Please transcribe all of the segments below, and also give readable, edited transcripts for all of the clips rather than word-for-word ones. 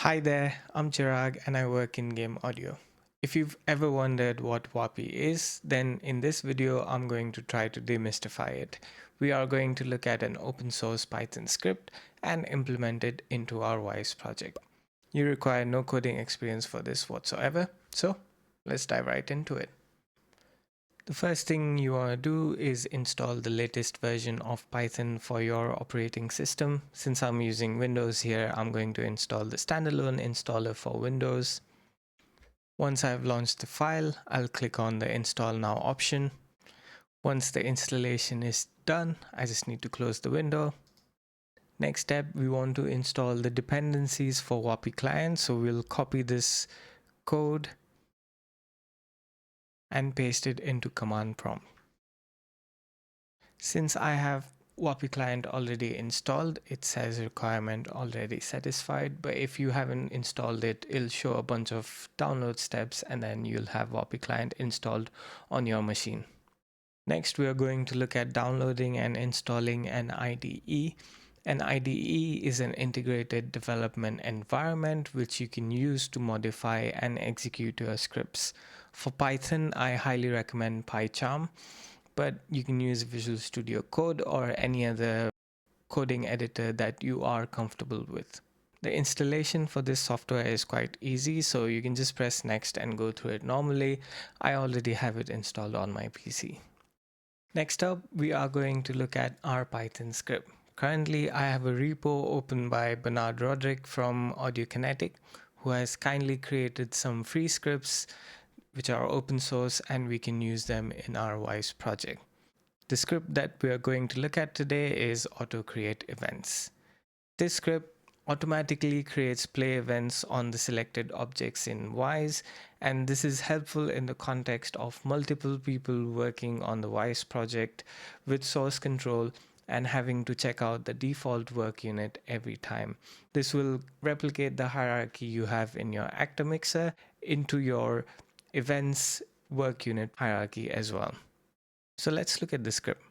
Hi there, I'm Chirag and I work in game audio. If you've ever wondered what waapi is, then in this video I'm going to try to demystify it. We are going to look at an open source Python script and implement it into our Wwise project. You require no coding experience for this whatsoever, so let's dive right into it. The first thing you want to do is install the latest version of Python for your operating system. Since I'm using Windows here, I'm going to install the standalone installer for Windows. Once I've launched the file, I'll click on the Install Now option. Once the installation is done, I just need to close the window. Next step, we want to install the dependencies for waapi-client. So we'll copy this code and paste it into command prompt. Since I have waapi-client already installed, it says requirement already satisfied, but if you haven't installed it, it'll show a bunch of download steps and then you'll have waapi-client installed on your machine. Next, we are going to look at downloading and installing an IDE. An IDE is an integrated development environment which you can use to modify and execute your scripts. For Python, I highly recommend PyCharm, but you can use Visual Studio Code or any other coding editor that you are comfortable with. The installation for this software is quite easy, so you can just press next and go through it normally. I already have it installed on my PC. Next up, we are going to look at our Python script. Currently, I have a repo opened by Bernard Roderick from Audiokinetic, who has kindly created some free scripts which are open source and we can use them in our Wwise project. The script that we are going to look at today is auto-create events. This script automatically creates play events on the selected objects in Wwise, and this is helpful in the context of multiple people working on the Wwise project with source control and having to check out the default work unit every time. This will replicate the hierarchy you have in your actor mixer into your events work unit hierarchy as well. So let's look at the script.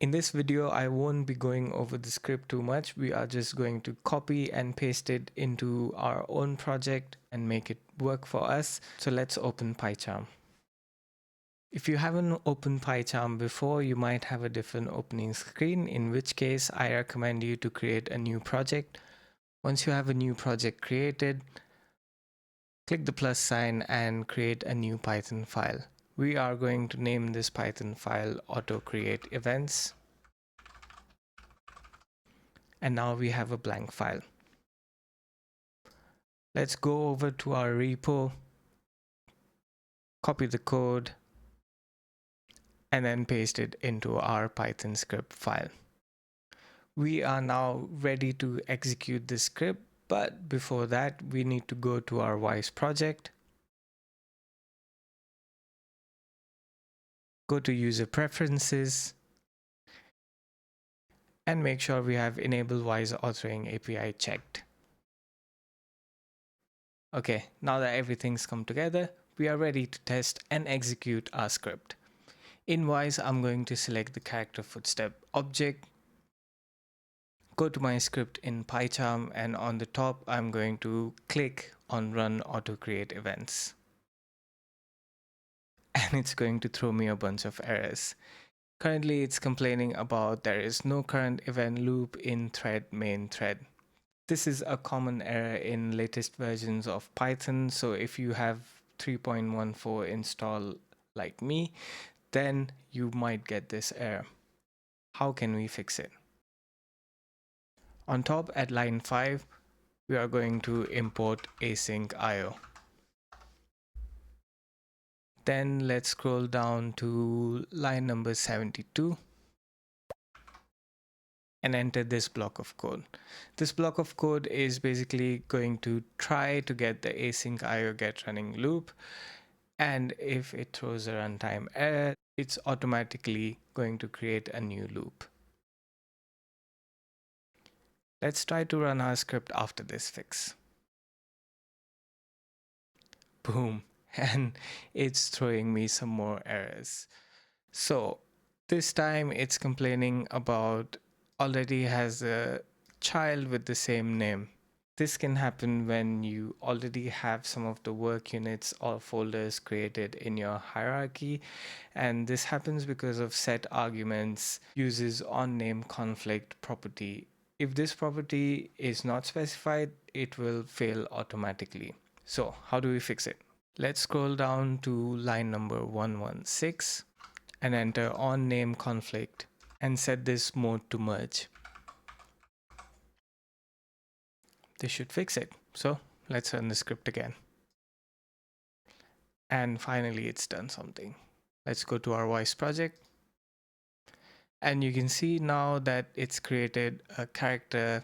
In this video, I won't be going over the script too much. We are just going to copy and paste it into our own project and make it work for us. So let's open PyCharm. If you haven't opened PyCharm before, you might have a different opening screen, in which case I recommend you to create a new project. Once you have a new project created, click the plus sign and create a new Python file. We are going to name this Python file auto-create events. And now we have a blank file. Let's go over to our repo, copy the code, and then paste it into our Python script file. We are now ready to execute this script, but before that, we need to go to our Wwise project, go to user preferences, and make sure we have enable Wwise authoring API checked. Okay, now that everything's come together, we are ready to test and execute our script. In Wwise, I'm going to select the character footstep object, go to my script in PyCharm, and on the top, I'm going to click on Run Auto Create Events. And it's going to throw me a bunch of errors. Currently, it's complaining about there is no current event loop in thread main thread. This is a common error in latest versions of Python, so if you have 3.14 installed like me, then you might get this error. How can we fix it? On top at line 5, we are going to import asyncio. Then let's scroll down to line number 72 and enter this block of code. This block of code is basically going to try to get the async IO get running loop, and if it throws a runtime error, it's automatically going to create a new loop. Let's try to run our script after this fix. Boom, and it's throwing me some more errors. So this time it's complaining about already has a child with the same name. This can happen when you already have some of the work units or folders created in your hierarchy, and this happens because of set arguments uses onName conflict property. If this property is not specified, it will fail automatically. So how do we fix it? Let's scroll down to line number 116 and enter onName conflict and set this mode to merge. This should fix it. So let's run the script again. And finally, it's done something. Let's go to our Wise project. And you can see now that it's created a character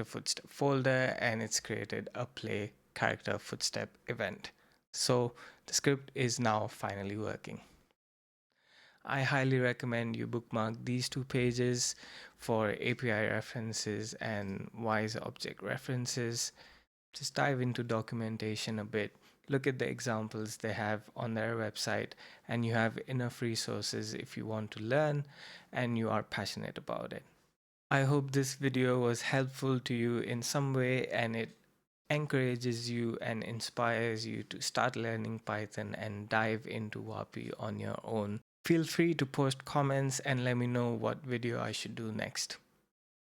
footstep folder, and it's created a play character footstep event. So the script is now finally working. I highly recommend you bookmark these two pages for API references and Wise object references. Just dive into documentation a bit. Look at the examples they have on their website, and you have enough resources if you want to learn and you are passionate about it. I hope this video was helpful to you in some way, and it encourages you and inspires you to start learning Python and dive into waapi on your own. Feel free to post comments and let me know what video I should do next.